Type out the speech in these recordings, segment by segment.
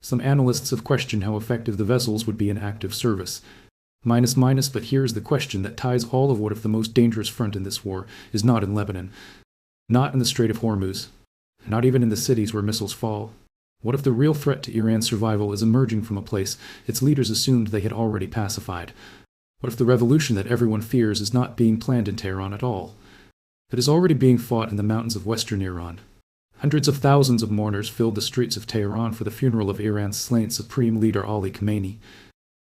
Some analysts have questioned how effective the vessels would be in active service. But here's the question that ties all of what if the most dangerous front in this war is not in Lebanon, not in the Strait of Hormuz, not even in the cities where missiles fall. What if the real threat to Iran's survival is emerging from a place its leaders assumed they had already pacified? What if the revolution that everyone fears is not being planned in Tehran at all? It is already being fought in the mountains of western Iran. Hundreds of thousands of mourners filled the streets of Tehran for the funeral of Iran's slain supreme leader Ali Khamenei.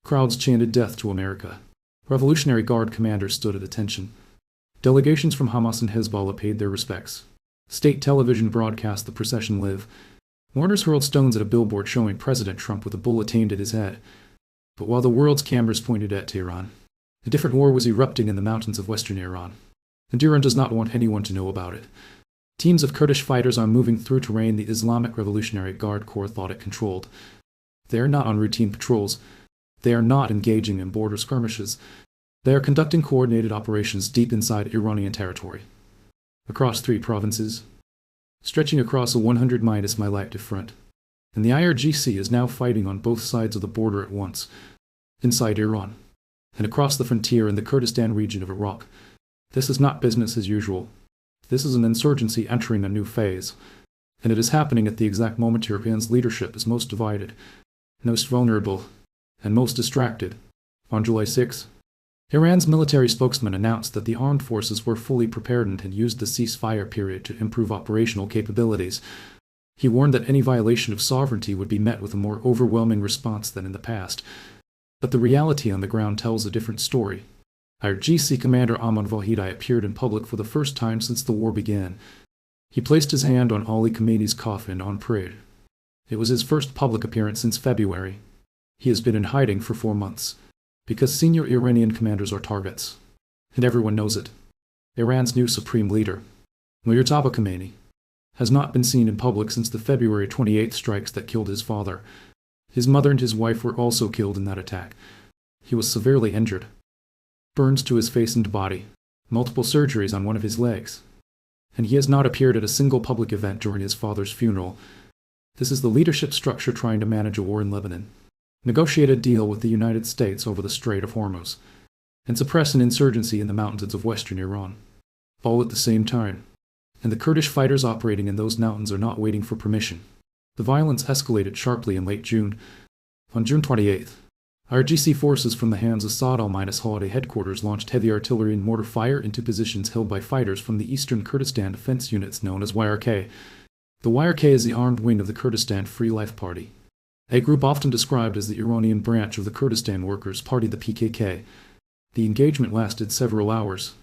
Crowds chanted death to America. Revolutionary Guard commanders stood at attention. Delegations from Hamas and Hezbollah paid their respects. State television broadcast the procession live. Mourners hurled stones at a billboard showing President Trump with a bullet aimed at his head. But while the world's cameras pointed at Tehran, a different war was erupting in the mountains of western Iran. And Iran does not want anyone to know about it. Teams of Kurdish fighters are moving through terrain the Islamic Revolutionary Guard Corps thought it controlled. They are not on routine patrols. They are not engaging in border skirmishes. They are conducting coordinated operations deep inside Iranian territory. Across 3 provinces, stretching across a 100-mile active front. And the IRGC is now fighting on both sides of the border at once, inside Iran, and across the frontier in the Kurdistan region of Iraq. This is not business as usual. This is an insurgency entering a new phase, and it is happening at the exact moment Iran's leadership is most divided, most vulnerable, and most distracted. On July 6, Iran's military spokesman announced that the armed forces were fully prepared and had used the ceasefire period to improve operational capabilities. He warned that any violation of sovereignty would be met with a more overwhelming response than in the past. But the reality on the ground tells a different story. IRGC commander Ahmad Vahidi appeared in public for the first time since the war began. He placed his hand on Ali Khamenei's coffin on parade. It was his first public appearance since February. He has been in hiding for 4 months, because senior Iranian commanders are targets. And everyone knows it. Iran's new supreme leader, Mujtaba Khamenei, has not been seen in public since the February 28 strikes that killed his father. His mother and his wife were also killed in that attack. He was severely injured. Burns to his face and body, multiple surgeries on one of his legs. And he has not appeared at a single public event during his father's funeral. This is the leadership structure trying to manage a war in Lebanon, negotiate a deal with the United States over the Strait of Hormuz, and suppress an insurgency in the mountains of western Iran, all at the same time. And the Kurdish fighters operating in those mountains are not waiting for permission. The violence escalated sharply in late June. On June 28th, IRGC forces from the hands of Saad al-Hadi headquarters launched heavy artillery and mortar fire into positions held by fighters from the eastern Kurdistan defense units known as YRK. The YRK is the armed wing of the Kurdistan Free Life Party, a group often described as the Iranian branch of the Kurdistan Workers' Party, the PKK. The engagement lasted several hours.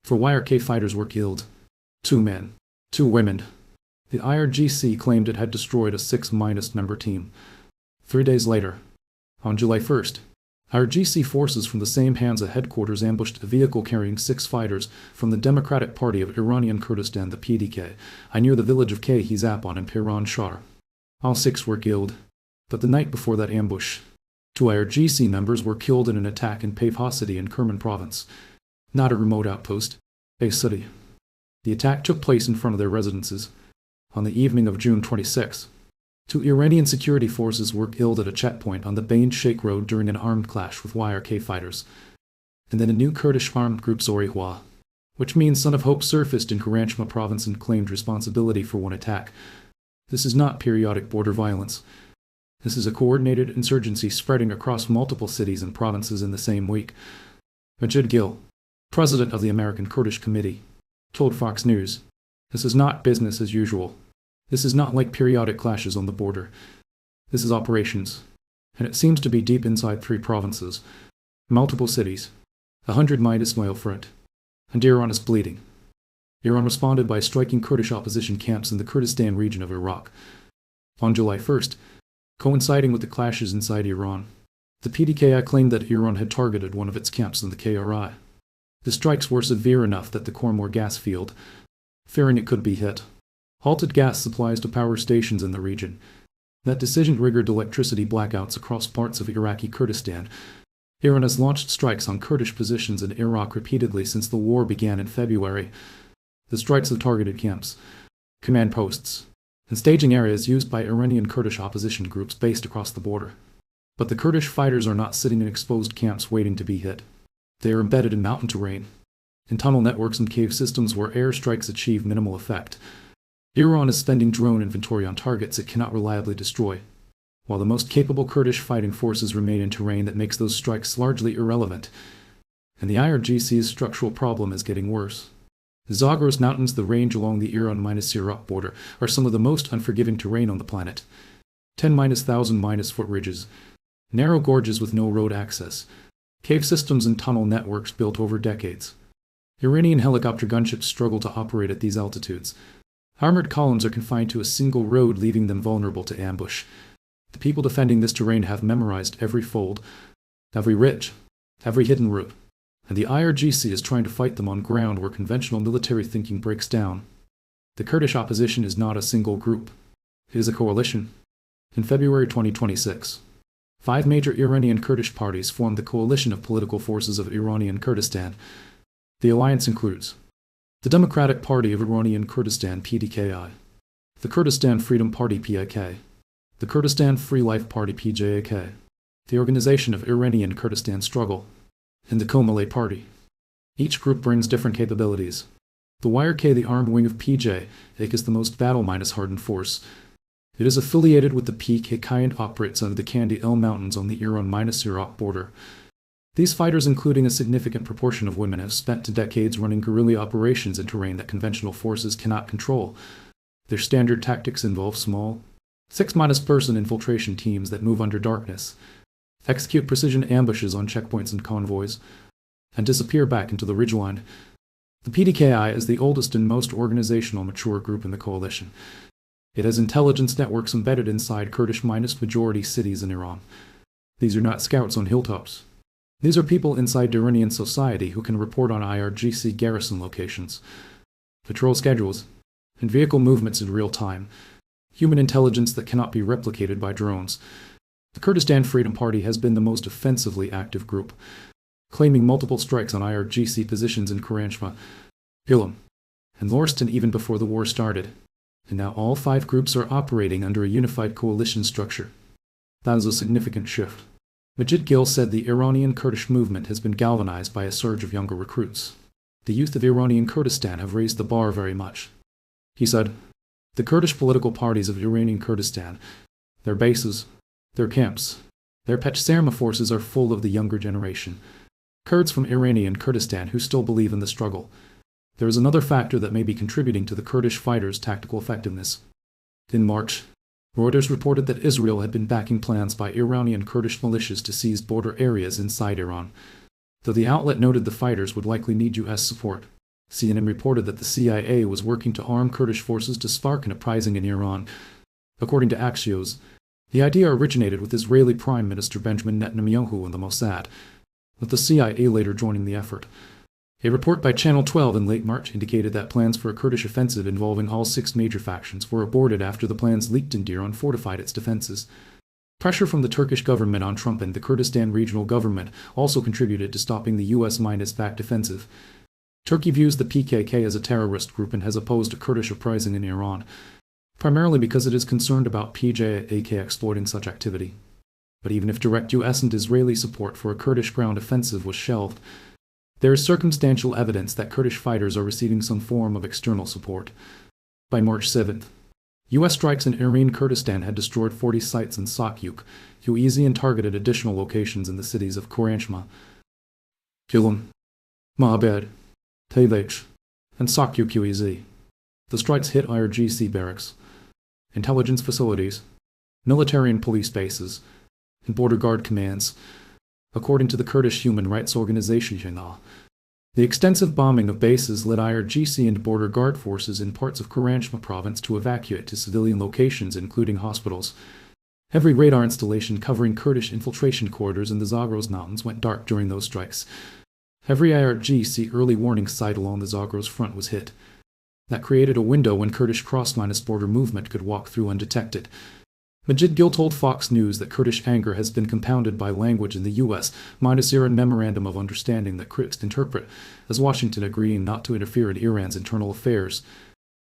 4 YRK fighters were killed. 2 men, 2 women. The IRGC claimed it had destroyed a 6-member team. 3 days later, on July 1st, IRGC forces from the same hands at headquarters ambushed a vehicle carrying 6 fighters from the Democratic Party of Iranian Kurdistan, the PDK, near the village of Khe-Zapon in Piran Shar. All 6 were killed, but the night before that ambush, 2 IRGC members were killed in an attack in Pavha city in Kerman province, not a remote outpost, a city. The attack took place in front of their residences. On the evening of June 26, 2 Iranian security forces were killed at a checkpoint on the Bain Sheikh Road during an armed clash with YRK fighters. And then a new Kurdish armed group Zorihwa, which means Son of Hope, surfaced in Karanchma province and claimed responsibility for one attack. This is not periodic border violence. This is a coordinated insurgency spreading across multiple cities and provinces in the same week. Majid Gil, president of the American Kurdish Committee, told Fox News, "This is not business as usual. This is not like periodic clashes on the border. This is operations. And it seems to be deep inside 3 provinces, multiple cities, 100-mile front. And Iran is bleeding." Iran responded by striking Kurdish opposition camps in the Kurdistan region of Iraq. On July 1st, coinciding with the clashes inside Iran, the PDK claimed that Iran had targeted one of its camps in the KRI. The strikes were severe enough that the Khormor gas field, fearing it could be hit, halted gas supplies to power stations in the region. That decision triggered electricity blackouts across parts of Iraqi Kurdistan. Iran has launched strikes on Kurdish positions in Iraq repeatedly since the war began in February. The strikes have targeted camps, command posts, and staging areas used by Iranian Kurdish opposition groups based across the border. But the Kurdish fighters are not sitting in exposed camps waiting to be hit. They are embedded in mountain terrain, in tunnel networks and cave systems where airstrikes achieve minimal effect. Iran is spending drone inventory on targets it cannot reliably destroy, while the most capable Kurdish fighting forces remain in terrain that makes those strikes largely irrelevant. And the IRGC's structural problem is getting worse. The Zagros Mountains, the range along the Iran-Iraq border, are some of the most unforgiving terrain on the planet. 10-1,000-foot ridges, narrow gorges with no road access, cave systems and tunnel networks built over decades. Iranian helicopter gunships struggle to operate at these altitudes. Armored columns are confined to a single road, leaving them vulnerable to ambush. The people defending this terrain have memorized every fold, every ridge, every hidden route, and the IRGC is trying to fight them on ground where conventional military thinking breaks down. The Kurdish opposition is not a single group. It is a coalition. In February 2026, 5 major Iranian Kurdish parties formed the Coalition of Political Forces of Iranian Kurdistan. The alliance includes the Democratic Party of Iranian Kurdistan (PDKI), the Kurdistan Freedom Party (PIK), the Kurdistan Free Life Party (PJAK), the Organization of Iranian Kurdistan Struggle, and the Komalay Party. Each group brings different capabilities. The YRK, the armed wing of PJAK, is the most battle-hardened force. It is affiliated with the PKK and operates under the Kandi El Mountains on the Iran-Iraq border. These fighters, including a significant proportion of women, have spent decades running guerrilla operations in terrain that conventional forces cannot control. Their standard tactics involve small, 6-person infiltration teams that move under darkness, execute precision ambushes on checkpoints and convoys, and disappear back into the ridgeline. The PDKI is the oldest and most organizational mature group in the coalition. It has intelligence networks embedded inside Kurdish-majority cities in Iran. These are not scouts on hilltops. These are people inside Iranian society who can report on IRGC garrison locations, patrol schedules, and vehicle movements in real time. Human intelligence that cannot be replicated by drones. The Kurdistan Freedom Party has been the most offensively active group, claiming multiple strikes on IRGC positions in Kuranshma, Ilam, and Lorston even before the war started. And now all 5 groups are operating under a unified coalition structure. That is a significant shift. Majid Gil said the Iranian Kurdish movement has been galvanized by a surge of younger recruits. The youth of Iranian Kurdistan have raised the bar very much. He said, the Kurdish political parties of Iranian Kurdistan, their bases, their camps, their Peshmerga forces are full of the younger generation. Kurds from Iranian Kurdistan who still believe in the struggle. There is another factor that may be contributing to the Kurdish fighters' tactical effectiveness. In March, Reuters reported that Israel had been backing plans by Iranian Kurdish militias to seize border areas inside Iran. Though the outlet noted the fighters would likely need U.S. support, CNN reported that the CIA was working to arm Kurdish forces to spark an uprising in Iran. According to Axios, the idea originated with Israeli Prime Minister Benjamin Netanyahu and the Mossad, with the CIA later joining the effort. A report by Channel 12 in late March indicated that plans for a Kurdish offensive involving all 6 major factions were aborted after the plans leaked and Iran fortified its defenses. Pressure from the Turkish government on Trump and the Kurdistan regional government also contributed to stopping the U.S.-backed offensive. Turkey views the PKK as a terrorist group and has opposed a Kurdish uprising in Iran, primarily because it is concerned about PJAK exploiting such activity. But even if direct U.S. and Israeli support for a Kurdish ground offensive was shelved, there is circumstantial evidence that Kurdish fighters are receiving some form of external support. By March 7th, U.S. strikes in Iranian Kurdistan had destroyed 40 sites in Sakyuk, Uezi, and targeted additional locations in the cities of Kuranshma, Ilam, Ma'bad, Taylach, and Sakyuk Uezi. The strikes hit IRGC barracks, intelligence facilities, military and police bases, and border guard commands, according to the Kurdish human rights organization Jannah. The extensive bombing of bases led IRGC and border guard forces in parts of Kuranshma province to evacuate to civilian locations, including hospitals. Every radar installation covering Kurdish infiltration corridors in the Zagros Mountains went dark during those strikes. Every IRGC early warning site along the Zagros front was hit. That created a window when Kurdish cross-border movement could walk through undetected. Majid Gil told Fox News that Kurdish anger has been compounded by language in the U.S. Iran Memorandum of Understanding that critics interpret as Washington agreeing not to interfere in Iran's internal affairs.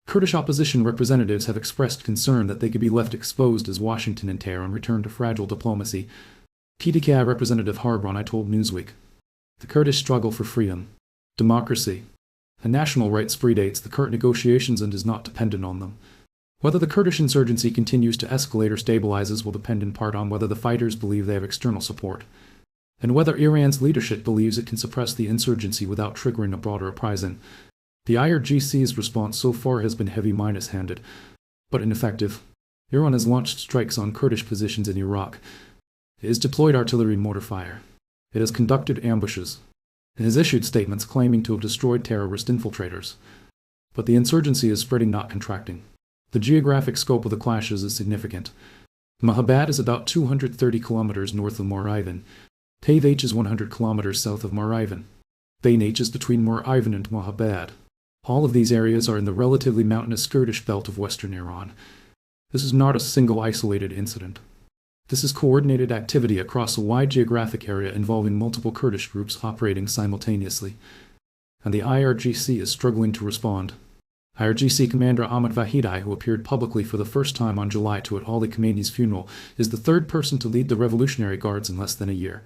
Kurdish opposition representatives have expressed concern that they could be left exposed as Washington and Tehran return to fragile diplomacy. PDK Representative Harbron told Newsweek, "The Kurdish struggle for freedom, democracy, and national rights predates the current negotiations and is not dependent on them. Whether the Kurdish insurgency continues to escalate or stabilizes will depend in part on whether the fighters believe they have external support, and whether Iran's leadership believes it can suppress the insurgency without triggering a broader uprising." The IRGC's response so far has been heavy-handed, but ineffective. Iran has launched strikes on Kurdish positions in Iraq. It has deployed artillery mortar fire. It has conducted ambushes. It has issued statements claiming to have destroyed terrorist infiltrators. But the insurgency is spreading, not contracting. The geographic scope of the clashes is significant. Mahabad is about 230 kilometers north of Morivan. Tayvach is 100 kilometers south of Morivan. Baynach is between Morivan and Mahabad. All of these areas are in the relatively mountainous Kurdish belt of western Iran. This is not a single isolated incident. This is coordinated activity across a wide geographic area involving multiple Kurdish groups operating simultaneously. And the IRGC is struggling to respond. IRGC Commander Ahmad Vahidai, who appeared publicly for the first time on July 2 at Ali Khamenei's funeral, is the third person to lead the Revolutionary Guards in less than a year.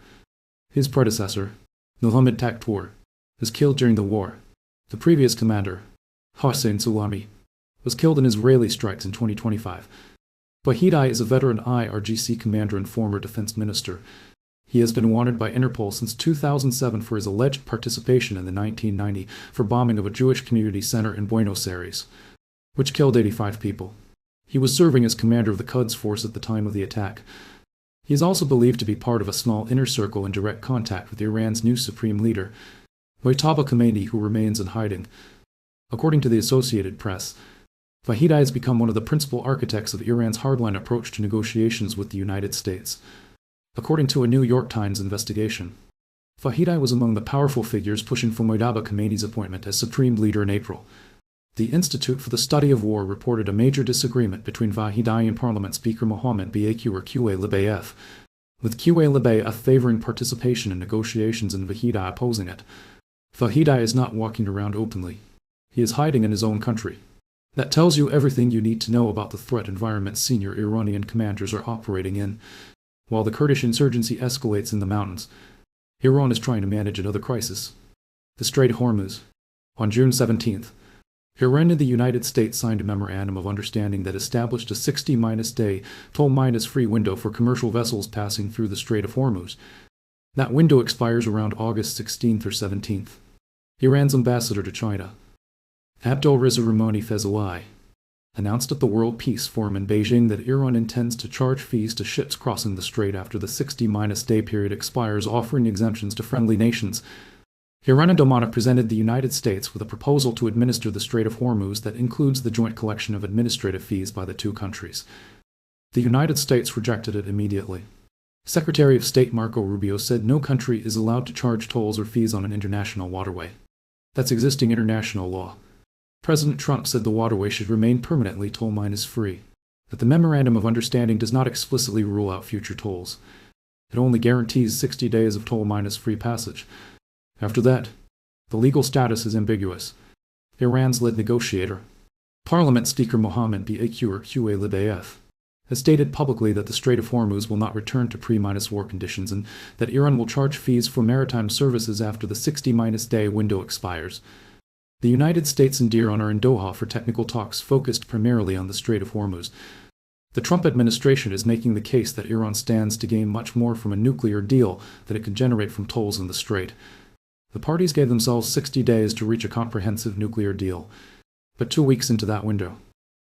His predecessor, Mohammad Takhtour, was killed during the war. The previous commander, Hossein Salami, was killed in Israeli strikes in 2025. Vahidai is a veteran IRGC commander and former defense minister. He has been wanted by Interpol since 2007 for his alleged participation in the 1990 bombing of a Jewish community center in Buenos Aires, which killed 85 people. He was serving as commander of the Quds force at the time of the attack. He is also believed to be part of a small inner circle in direct contact with Iran's new supreme leader, Mojtaba Khamenei, who remains in hiding. According to the Associated Press, Vahidai has become one of the principal architects of Iran's hardline approach to negotiations with the United States. According to a New York Times investigation, Vahidai was among the powerful figures pushing for Mojtaba Khamenei's appointment as supreme leader in April. The Institute for the Study of War reported a major disagreement between Vahidai and Parliament Speaker Mohammed Qais, with Qais favoring participation in negotiations and Vahidai opposing it. Vahidai is not walking around openly. He is hiding in his own country. That tells you everything you need to know about the threat environment senior Iranian commanders are operating in. While the Kurdish insurgency escalates in the mountains, Iran is trying to manage another crisis: the Strait of Hormuz. On June 17th, Iran and the United States signed a memorandum of understanding that established a 60-day toll-free window for commercial vessels passing through the Strait of Hormuz. That window expires around August 16th or 17th. Iran's ambassador to China, Abdul Reza Ramoni Fezalai, announced at the World Peace Forum in Beijing that Iran intends to charge fees to ships crossing the strait after the 60-day period expires, offering exemptions to friendly nations. Iran and Oman have presented the United States with a proposal to administer the Strait of Hormuz that includes the joint collection of administrative fees by the two countries. The United States rejected it immediately. Secretary of State Marco Rubio said no country is allowed to charge tolls or fees on an international waterway. That's existing international law. President Trump said the waterway should remain permanently toll-free, that the Memorandum of Understanding does not explicitly rule out future tolls. It only guarantees 60 days of toll-free passage. After that, the legal status is ambiguous. Iran's lead negotiator, Parliament Speaker Mohammed Qais, has stated publicly that the Strait of Hormuz will not return to pre-war conditions and that Iran will charge fees for maritime services after the 60-day window expires. The United States and Iran are in Doha for technical talks focused primarily on the Strait of Hormuz. The Trump administration is making the case that Iran stands to gain much more from a nuclear deal than it can generate from tolls in the strait. The parties gave themselves 60 days to reach a comprehensive nuclear deal, but 2 weeks into that window,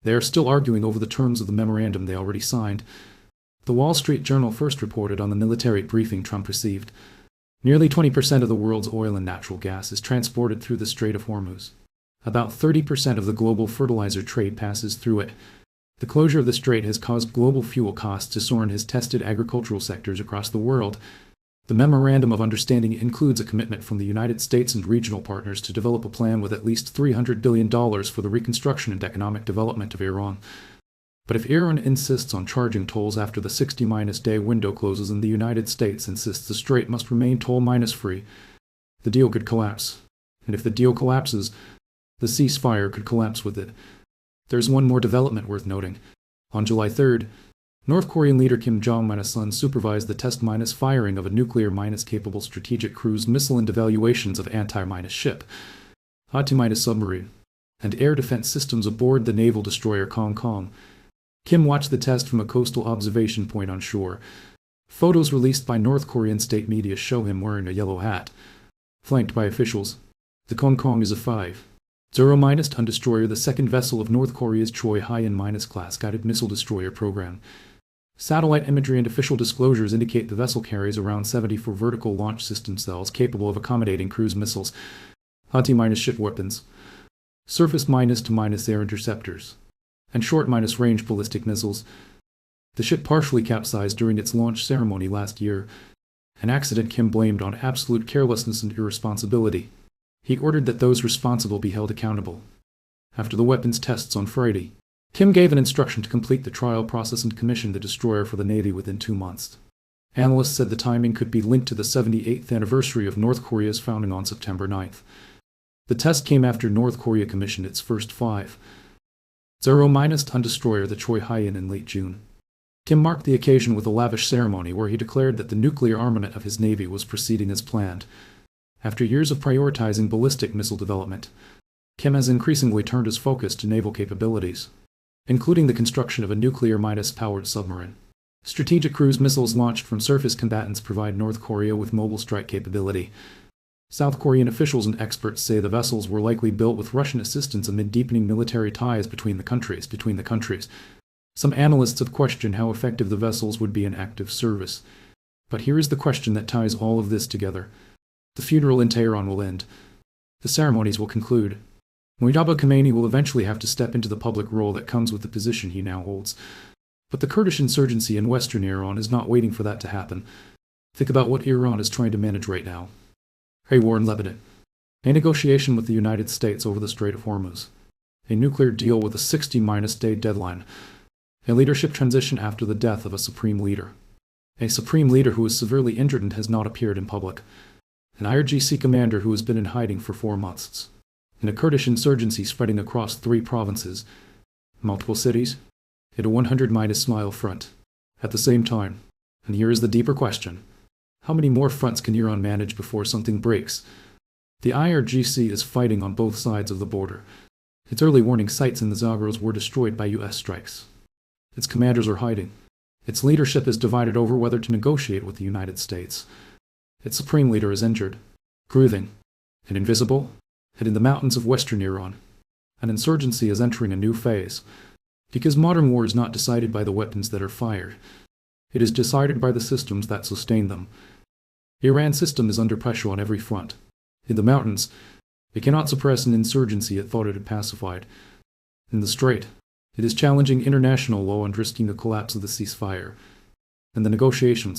they are still arguing over the terms of the memorandum they already signed. The Wall Street Journal first reported on the military briefing Trump received. Nearly 20% of the world's oil and natural gas is transported through the Strait of Hormuz. About 30% of the global fertilizer trade passes through it. The closure of the strait has caused global fuel costs to soar and has tested agricultural sectors across the world. The Memorandum of Understanding includes a commitment from the United States and regional partners to develop a plan with at least $300 billion for the reconstruction and economic development of Iran. But if Iran insists on charging tolls after the 60-day window closes and the United States insists the strait must remain toll-free, the deal could collapse. And if the deal collapses, the ceasefire could collapse with it. There's one more development worth noting. On July 3rd, North Korean leader Kim Jong-un supervised the test-firing of a nuclear-capable strategic cruise missile and evaluations of anti-ship, anti-submarine, and air defense systems aboard the naval destroyer Hong Kong. Kim watched the test from a coastal observation point on shore. Photos released by North Korean state media show him wearing a yellow hat. Flanked by officials, the Hong Kong is a 5-0-ton destroyer, the second vessel of North Korea's Choi Hye-in-class guided missile destroyer program. Satellite imagery and official disclosures indicate the vessel carries around 74 vertical launch system cells capable of accommodating cruise missiles, anti-ship weapons, surface-to-air interceptors, and short-range ballistic missiles. The ship partially capsized during its launch ceremony last year, an accident Kim blamed on absolute carelessness and irresponsibility. He ordered that those responsible be held accountable. After the weapons tests on Friday, Kim gave an instruction to complete the trial process and commission the destroyer for the Navy within 2 months. Analysts said the timing could be linked to the 78th anniversary of North Korea's founding on September 9th. The test came after North Korea commissioned its first 5-0-ton destroyer, the Choi Hye-in, in late June. Kim marked the occasion with a lavish ceremony where he declared that the nuclear armament of his Navy was proceeding as planned. After years of prioritizing ballistic missile development, Kim has increasingly turned his focus to naval capabilities, including the construction of a nuclear-powered submarine. Strategic cruise missiles launched from surface combatants provide North Korea with mobile strike capability. South Korean officials and experts say the vessels were likely built with Russian assistance amid deepening military ties between the countries. Some analysts have questioned how effective the vessels would be in active service. But here is the question that ties all of this together. The funeral in Tehran will end. The ceremonies will conclude. Mujtaba Khomeini will eventually have to step into the public role that comes with the position he now holds. But the Kurdish insurgency in western Iran is not waiting for that to happen. Think about what Iran is trying to manage right now. A war in Lebanon. A negotiation with the United States over the Strait of Hormuz. A nuclear deal with a 60-day deadline. A leadership transition after the death of a supreme leader. A supreme leader who is severely injured and has not appeared in public. An IRGC commander who has been in hiding for 4 months. And a Kurdish insurgency spreading across 3 provinces. Multiple cities. And a 100-mile front. At the same time. And here is the deeper question. How many more fronts can Iran manage before something breaks? The IRGC is fighting on both sides of the border. Its early warning sites in the Zagros were destroyed by U.S. strikes. Its commanders are hiding. Its leadership is divided over whether to negotiate with the United States. Its supreme leader is injured, grieving, and invisible, and in the mountains of western Iran. An insurgency is entering a new phase. Because modern war is not decided by the weapons that are fired. It is decided by the systems that sustain them. Iran's system is under pressure on every front. In the mountains, it cannot suppress an insurgency it thought it had pacified. In the Strait, it is challenging international law and risking the collapse of the ceasefire. And the negotiations,